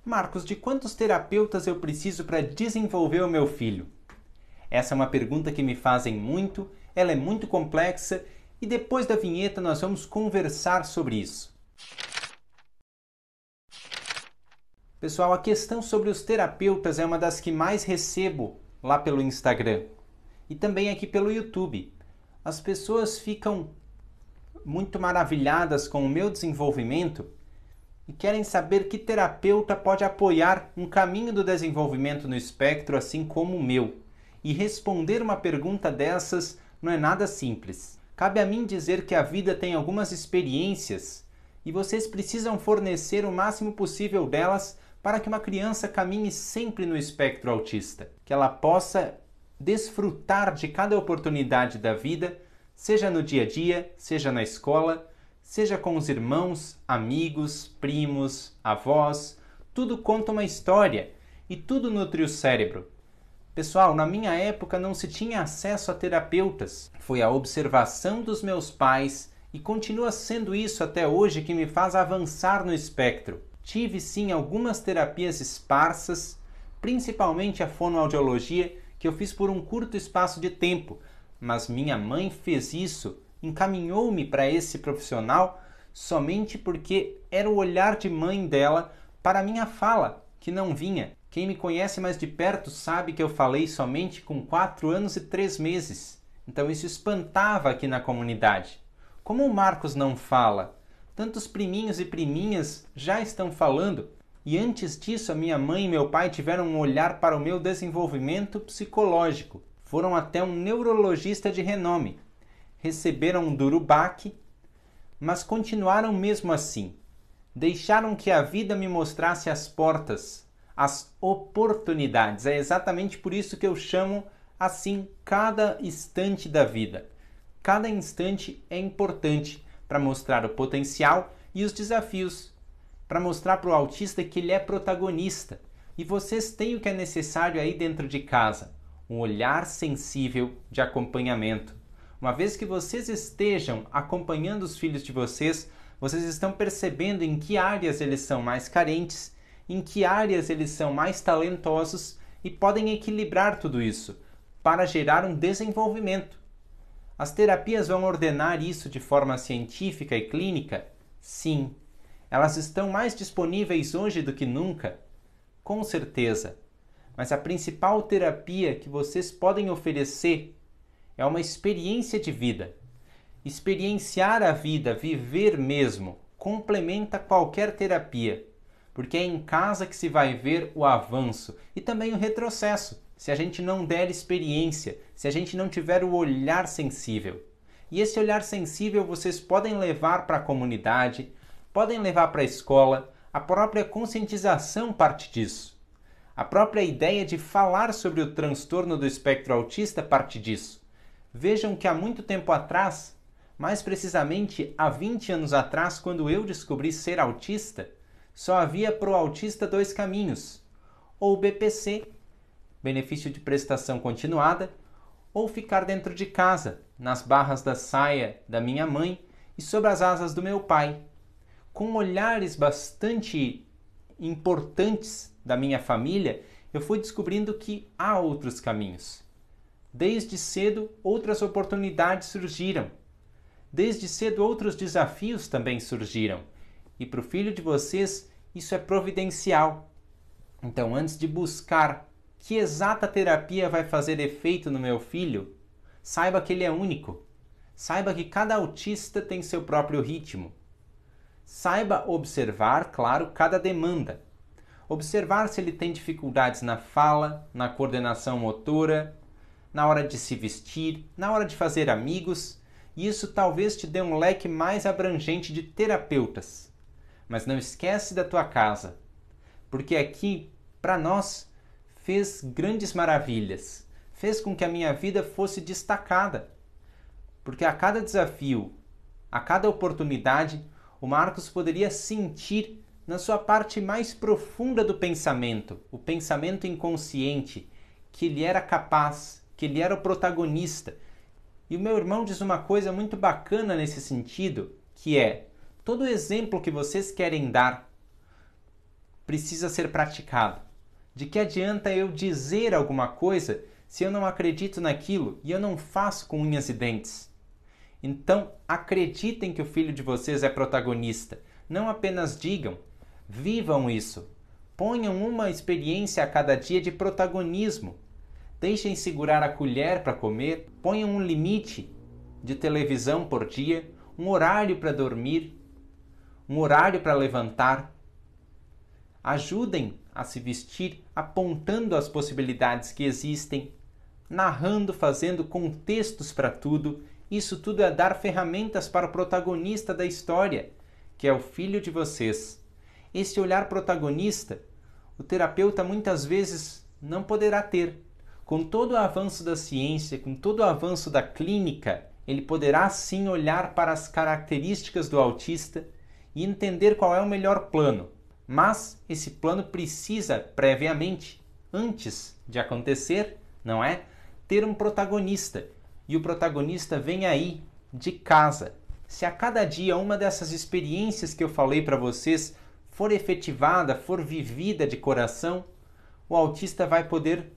Marcos, de quantos terapeutas eu preciso para desenvolver o meu filho? Essa é uma pergunta que me fazem muito, ela é muito complexa e depois da vinheta nós vamos conversar sobre isso. Pessoal, a questão sobre os terapeutas é uma das que mais recebo lá pelo Instagram e também aqui pelo YouTube. As pessoas ficam muito maravilhadas com o meu desenvolvimento e querem saber que terapeuta pode apoiar um caminho do desenvolvimento no espectro assim como o meu. E responder uma pergunta dessas não é nada simples. Cabe a mim dizer que a vida tem algumas experiências e vocês precisam fornecer o máximo possível delas para que uma criança caminhe sempre no espectro autista, que ela possa desfrutar de cada oportunidade da vida, seja no dia a dia, seja na escola, seja com os irmãos, amigos, primos, avós, tudo conta uma história e tudo nutre o cérebro. Pessoal, na minha época não se tinha acesso a terapeutas. Foi a observação dos meus pais e continua sendo isso até hoje que me faz avançar no espectro. Tive sim algumas terapias esparsas, principalmente a fonoaudiologia, que eu fiz por um curto espaço de tempo, mas minha mãe fez isso, encaminhou-me para esse profissional somente porque era o olhar de mãe dela para a minha fala, que não vinha. Quem me conhece mais de perto sabe que eu falei somente com 4 anos e 3 meses. Então isso espantava aqui na comunidade. Como o Marcos não fala? Tantos priminhos e priminhas já estão falando. E antes disso, a minha mãe e meu pai tiveram um olhar para o meu desenvolvimento psicológico. Foram até um neurologista de renome. Receberam um duro baque, mas continuaram mesmo assim. Deixaram que a vida me mostrasse as portas, as oportunidades. É exatamente por isso que eu chamo assim cada instante da vida. Cada instante é importante para mostrar o potencial e os desafios, para mostrar para o autista que ele é protagonista. E vocês têm o que é necessário aí dentro de casa, um olhar sensível de acompanhamento. Uma vez que vocês estejam acompanhando os filhos de vocês, vocês estão percebendo em que áreas eles são mais carentes, em que áreas eles são mais talentosos e podem equilibrar tudo isso para gerar um desenvolvimento. As terapias vão ordenar isso de forma científica e clínica? Sim. Elas estão mais disponíveis hoje do que nunca? Com certeza. Mas a principal terapia que vocês podem oferecer é uma experiência de vida. Experienciar a vida, viver mesmo, complementa qualquer terapia, porque é em casa que se vai ver o avanço e também o retrocesso, se a gente não der experiência, se a gente não tiver o olhar sensível. E esse olhar sensível vocês podem levar para a comunidade, podem levar para a escola, a própria conscientização parte disso. A própria ideia de falar sobre o transtorno do espectro autista parte disso. Vejam que há muito tempo atrás, mais precisamente há 20 anos atrás, quando eu descobri ser autista, só havia para o autista 2 caminhos, ou BPC, benefício de prestação continuada, ou ficar dentro de casa, nas barras da saia da minha mãe e sob as asas do meu pai, com olhares bastante importantes da minha família, eu fui descobrindo que há outros caminhos. Desde cedo, outras oportunidades surgiram. Desde cedo, outros desafios também surgiram. E para o filho de vocês, isso é providencial. Então, antes de buscar que exata terapia vai fazer efeito no meu filho, saiba que ele é único. Saiba que cada autista tem seu próprio ritmo. Saiba observar, claro, cada demanda. Observar se ele tem dificuldades na fala, na coordenação motora, na hora de se vestir, na hora de fazer amigos, e isso talvez te dê um leque mais abrangente de terapeutas. Mas não esquece da tua casa, porque aqui, para nós, fez grandes maravilhas, fez com que a minha vida fosse destacada, porque a cada desafio, a cada oportunidade, o Marcos poderia sentir na sua parte mais profunda do pensamento, o pensamento inconsciente, que ele era capaz, que ele era o protagonista. E o meu irmão diz uma coisa muito bacana nesse sentido, que é: todo exemplo que vocês querem dar, precisa ser praticado. De que adianta eu dizer alguma coisa se eu não acredito naquilo e eu não faço com unhas e dentes? Então, acreditem que o filho de vocês é protagonista. Não apenas digam, vivam isso. Ponham uma experiência a cada dia de protagonismo. Deixem segurar a colher para comer, ponham um limite de televisão por dia, um horário para dormir, um horário para levantar. Ajudem a se vestir apontando as possibilidades que existem, narrando, fazendo contextos para tudo. Isso tudo é dar ferramentas para o protagonista da história, que é o filho de vocês. Esse olhar protagonista, o terapeuta muitas vezes não poderá ter. Com todo o avanço da ciência, com todo o avanço da clínica, ele poderá sim olhar para as características do autista e entender qual é o melhor plano. Mas esse plano precisa, previamente, antes de acontecer, não é? Ter um protagonista. E o protagonista vem aí, de casa. Se a cada dia uma dessas experiências que eu falei para vocês for efetivada, for vivida de coração, o autista vai poder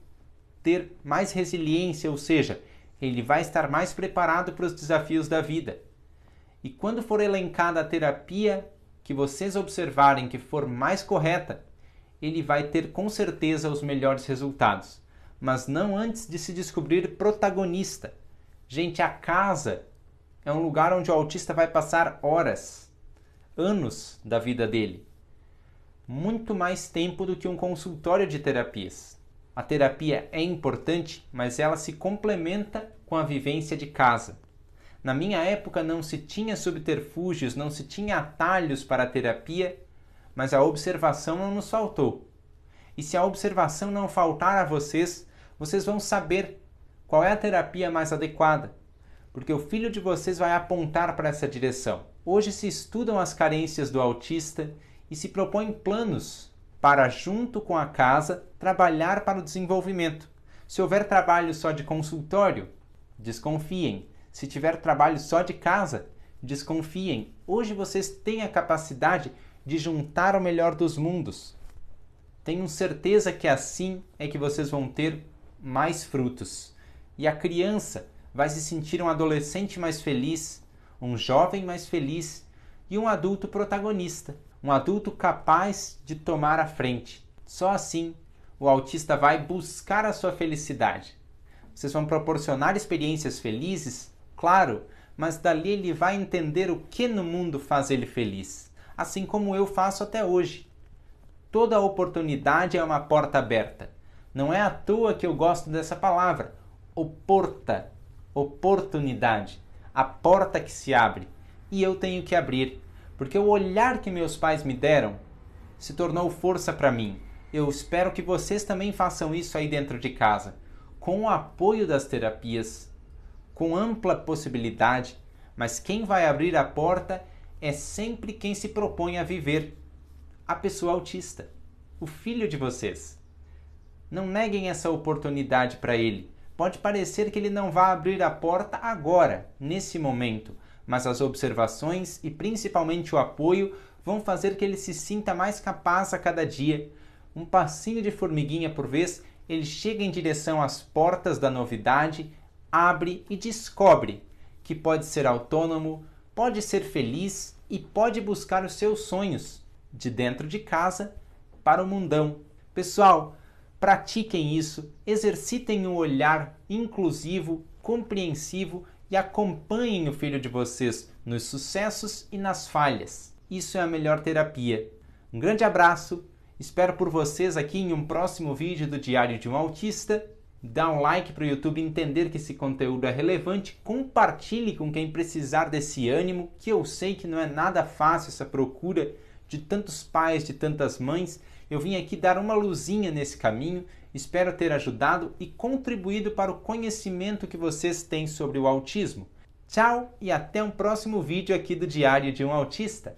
ter mais resiliência, ou seja, ele vai estar mais preparado para os desafios da vida. E quando for elencada a terapia que vocês observarem que for mais correta, ele vai ter com certeza os melhores resultados. Mas não antes de se descobrir protagonista. Gente, a casa é um lugar onde o autista vai passar horas, anos da vida dele. Muito mais tempo do que um consultório de terapias. A terapia é importante, mas ela se complementa com a vivência de casa. Na minha época não se tinha subterfúgios, não se tinha atalhos para a terapia, mas a observação não nos faltou. E se a observação não faltar a vocês, vocês vão saber qual é a terapia mais adequada, porque o filho de vocês vai apontar para essa direção. Hoje se estudam as carências do autista e se propõem planos para, junto com a casa, trabalhar para o desenvolvimento. Se houver trabalho só de consultório, desconfiem. Se tiver trabalho só de casa, desconfiem. Hoje vocês têm a capacidade de juntar o melhor dos mundos. Tenho certeza que assim é que vocês vão ter mais frutos. E a criança vai se sentir um adolescente mais feliz, um jovem mais feliz e um adulto protagonista. Um adulto capaz de tomar a frente. Só assim o autista vai buscar a sua felicidade. Vocês vão proporcionar experiências felizes? Claro, mas dali ele vai entender o que no mundo faz ele feliz, assim como eu faço até hoje. Toda oportunidade é uma porta aberta. Não é à toa que eu gosto dessa palavra, oportunidade, a porta que se abre, e eu tenho que abrir, porque o olhar que meus pais me deram se tornou força para mim. Eu espero que vocês também façam isso aí dentro de casa, com o apoio das terapias, com ampla possibilidade, mas quem vai abrir a porta é sempre quem se propõe a viver. A pessoa autista, o filho de vocês. Não neguem essa oportunidade para ele. Pode parecer que ele não vai abrir a porta agora, nesse momento, mas as observações e principalmente o apoio vão fazer que ele se sinta mais capaz a cada dia. Um passinho de formiguinha por vez, ele chega em direção às portas da novidade, abre e descobre que pode ser autônomo, pode ser feliz e pode buscar os seus sonhos, de dentro de casa para o mundão. Pessoal, pratiquem isso, exercitem um olhar inclusivo, compreensivo e acompanhem o filho de vocês nos sucessos e nas falhas. Isso é a melhor terapia. Um grande abraço, espero por vocês aqui em um próximo vídeo do Diário de um Autista. Dá um like para o YouTube entender que esse conteúdo é relevante, compartilhe com quem precisar desse ânimo, que eu sei que não é nada fácil essa procura de tantos pais, de tantas mães. Eu vim aqui dar uma luzinha nesse caminho, espero ter ajudado e contribuído para o conhecimento que vocês têm sobre o autismo. Tchau e até um próximo vídeo aqui do Diário de um Autista.